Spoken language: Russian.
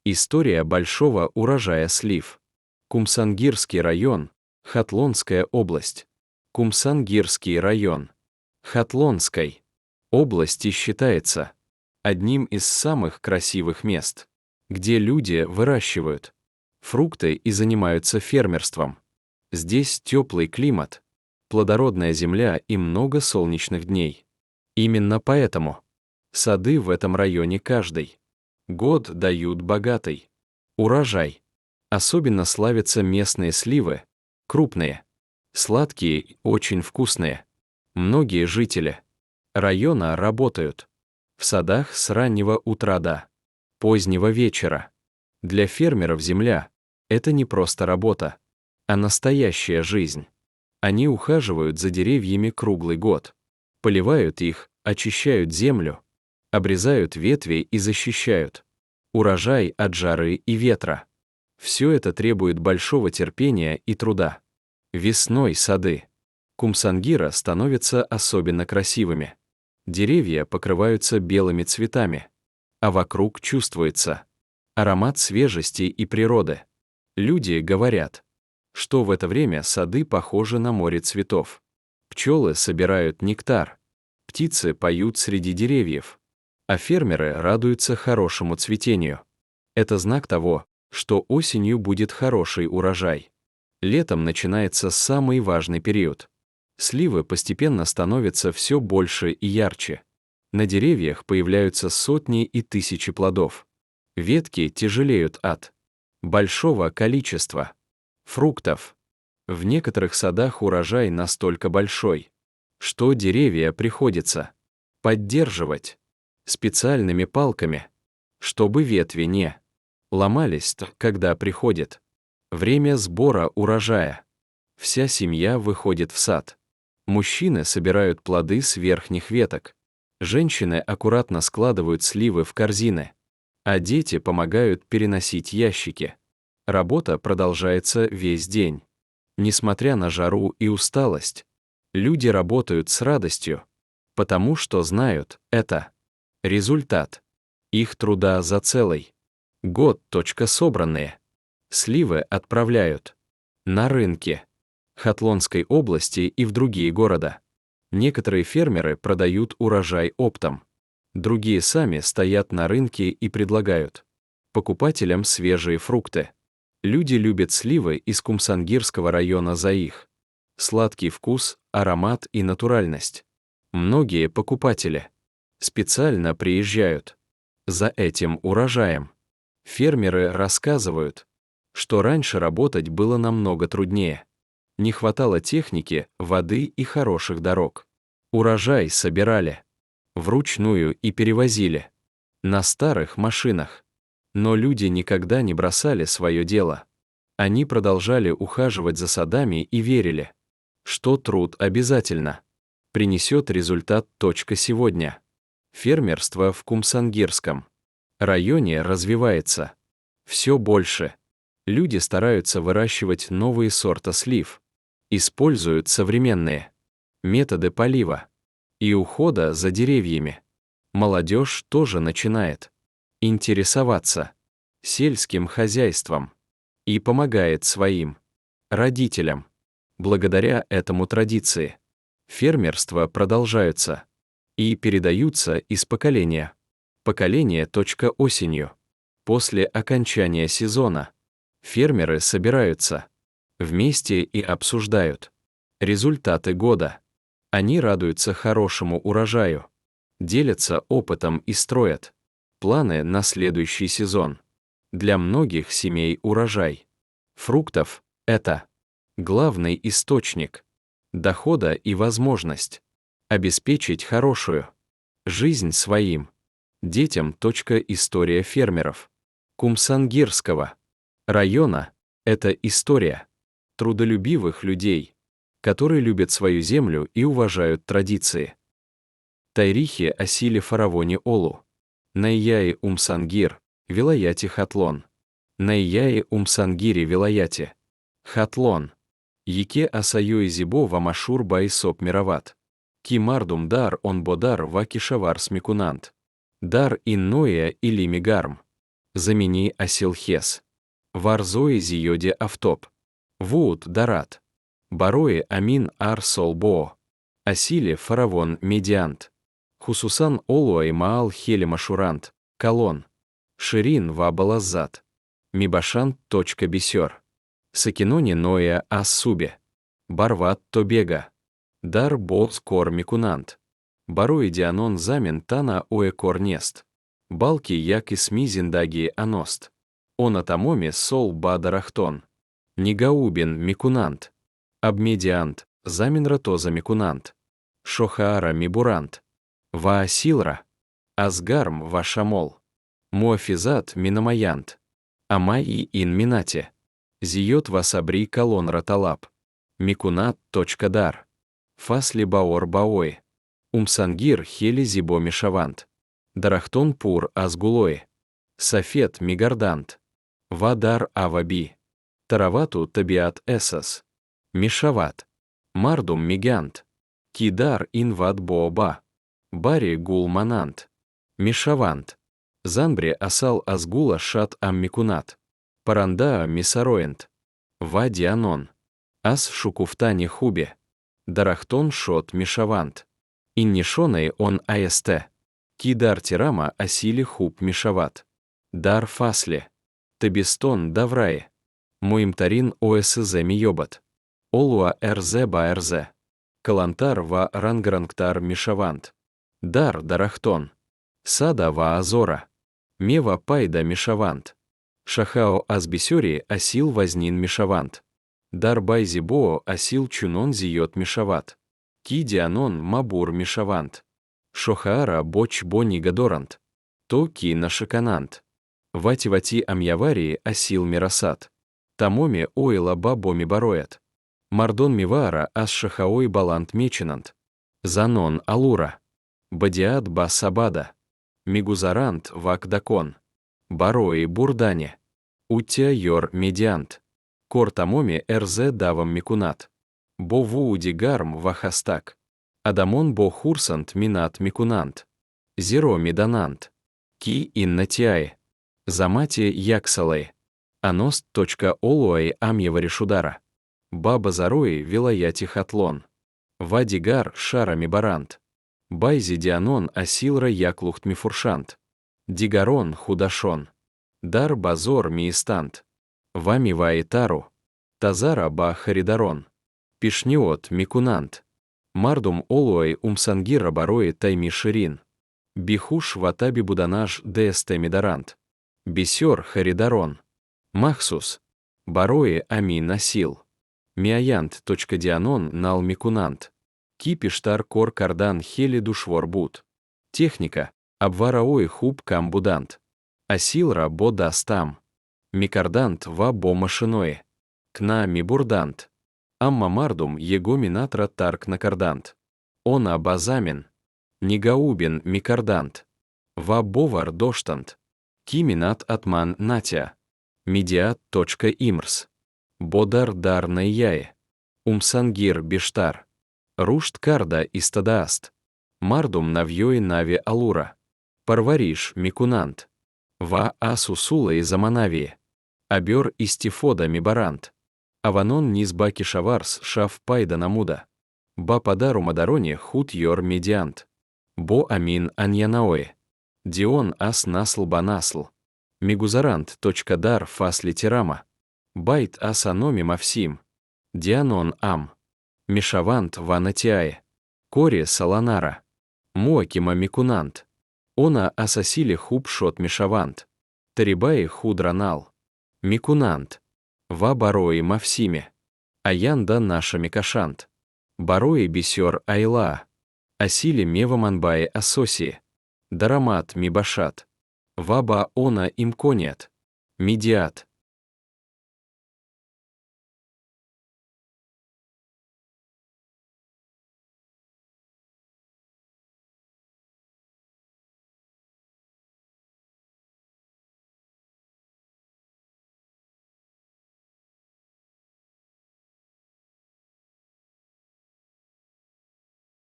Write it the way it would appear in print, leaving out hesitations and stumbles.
История большого урожая слив. Кумсангирский район, Хатлонская область. Кумсангирский район Хатлонской области считается одним из самых красивых мест, где люди выращивают фрукты и занимаются фермерством. Здесь теплый климат, плодородная земля и много солнечных дней. Именно поэтому сады в этом районе каждый год дают богатый урожай. Особенно славятся местные сливы, крупные, сладкие и очень вкусные. Многие жители района работают в садах с раннего утра до позднего вечера. Для фермеров земля — это не просто работа, а настоящая жизнь. Они ухаживают за деревьями круглый год, поливают их, очищают землю, обрезают ветви и защищают урожай от жары и ветра. Все это требует большого терпения и труда. Весной сады Кумсангира становятся особенно красивыми. Деревья покрываются белыми цветами, а вокруг чувствуется аромат свежести и природы. Люди говорят, что в это время сады похожи на море цветов. Пчелы собирают нектар, птицы поют среди деревьев, а фермеры радуются хорошему цветению. Это знак того, что осенью будет хороший урожай. Летом начинается самый важный период. Сливы постепенно становятся все больше и ярче. На деревьях появляются сотни и тысячи плодов. Ветки тяжелеют от большого количества фруктов. В некоторых садах урожай настолько большой, что деревья приходится поддерживать специальными палками, чтобы ветви не ломались, когда приходит время сбора урожая. Вся семья выходит в сад. Мужчины собирают плоды с верхних веток. Женщины аккуратно складывают сливы в корзины, а дети помогают переносить ящики. Работа продолжается весь день. Несмотря на жару и усталость, люди работают с радостью, потому что знают, это результат их труда за целый год. Собранные сливы отправляют на рынки Хатлонской области и в другие города. Некоторые фермеры продают урожай оптом, другие сами стоят на рынке и предлагают покупателям свежие фрукты. Люди любят сливы из Кумсангирского района за их сладкий вкус, аромат и натуральность. Многие покупатели специально приезжают за этим урожаем. Фермеры рассказывают, что раньше работать было намного труднее. Не хватало техники, воды и хороших дорог. Урожай собирали вручную и перевозили на старых машинах. Но люди никогда не бросали свое дело. Они продолжали ухаживать за садами и верили, что труд обязательно принесет результат. Сегодня фермерство в Кумсангирском районе развивается все больше. Люди стараются выращивать новые сорта слив, используют современные методы полива и ухода за деревьями. Молодежь тоже начинает интересоваться сельским хозяйством и помогает своим родителям. Благодаря этому традиции фермерства продолжаются и передаются из поколения в поколение. Осенью, после окончания сезона, фермеры собираются вместе и обсуждают результаты года. Они радуются хорошему урожаю, делятся опытом и строят планы на следующий сезон. Для многих семей урожай фруктов — это главный источник дохода и возможность обеспечить хорошую жизнь своим детям. История фермеров Кумсангирского района — это история трудолюбивых людей, которые любят свою землю и уважают традиции. Тайрихи о силе фаравоне Олу. Найяи Умсангир, вилаяти Хатлон. Найяи Умсангири вилаяти Хатлон. Яке асайои зибо вамашур байсоп мироват. Кимардум дар он бодар вакишавар смекунант. Дар инноя или мигарм. Замени асилхес. Варзои зиоде автоп. Вуут дарат. Барои амин ар солбоо. Асиле фаравон медиант. Хусусан олуай маал хеле машурант. Колон. Ширин вабалаззат. Мибашан точка бисер. Сакинони ноя ассубе. Барват тобега. Дар бол скор микунант. Барои дианон замен тана оэ корнест. Балки як и смизиндаги аност. Он атамоми сол бадарахтон. Нигаубин микунант. Абмедиант, замен ратоза микунант. Шохаара мибурант. Ваасилра. Асгарм вашамол. Муафизат минамаянт. Амаи ин минате. Зиот васабри колон раталап. Микунат точка дар. Фасли баор баой. Умсангир хели зибо мишавант. Дарахтон пур азгулой. Сафет мигардант. Вадар аваби. Таравату табиат эсас. Мишават. Мардум мигант. Кидар инват бооба. Бари гул манант. Мишавант. Занбре асал азгула шат аммикунат. Парандаа мисароент. Вадианон. Ас шукуфтани хубе. Дарахтон шот мишавант. Иннишоной он аст. Кидар тирама асили хуб мишават. Дар фасли. Табистон даврае. Муимтарин осз миёбат. Олуа рз ба рз. Калантар ва рангрангтар мишавант. Дар дарахтон. Сада ва азора. Мева пайда мишавант. Шахао азбисёри асил вознин мишавант. Дар байзибоо асил чунон зиот мишават. Кидианон мабур мишавант. Шохаара боч бони гадорант. То ки нашаканант. Вати-вати амьяварии асил мирасат. Тамоми ойла бабоми бароят. Мардон мивара ас шахаой балант меченант. Занон алура. Бадиат ба сабада. Мигузарант вакдакон. Барои бурдане. Уття йор медиант. Кортамоми рз давам микунат. Бо вууди гарм вахастак. Адамон бо хурсант минат микунант. Зеро миданант. Ки иннатиае. Замати яксалай. Аност точка олуай амьеваришудара. Баба зарои вилаяти хатлон. Вадигар шарами барант. Байзи дианон асилра яклухт мифуршант. Дигарон худашон. Дар базор миистант. Вами ваитару. Тазара ба харидарон. Пишниот микунант. Мардум олуай умсангира барои тайми ширин. Бихуш ватаби буданаш дст мидарант. Бисер харидарон. Махсус. Барои ами насил. Миаянт точка дианон нал микунант. Кипиштар кор кардан хели душворбут. Техника. Абвараой хуб камбудант. Асилра бо дастам. Микардант ва бо машиное. Кна мибурдант. Амма мардум его минатра тарк накардант. Она базамин. Нигаубин микардант. Ва бовар доштант. Киминат атман натя. Медиат точка имрс. Бодар дар найяе. Умсангир биштар. Рушт карда истадааст. Мардум навьёи нави алура. Парвариш микунант. Ва асу сула и заманавие. Абер истифода мибарант. Аванон низбаки шаварс шаф пайда намуда. Ба падару мадароне хут йор медиант. Бо амин аньянаое. Дион ас насл банасл. Мигузарант точка дар фас литерама. Байт ас аноми мавсим. Дианон ам. Мишавант ванатиае. Кори саланара. Муакима микунант. Она асасили хуб шот мишавант. Тарибаи худранал. Микунант. Ва барои мавсиме. Аянда наша микашант. Барои бисер айла. Асили мева манбаи асоси. Дарамат мибашат. Ваба она имконет. Медиат.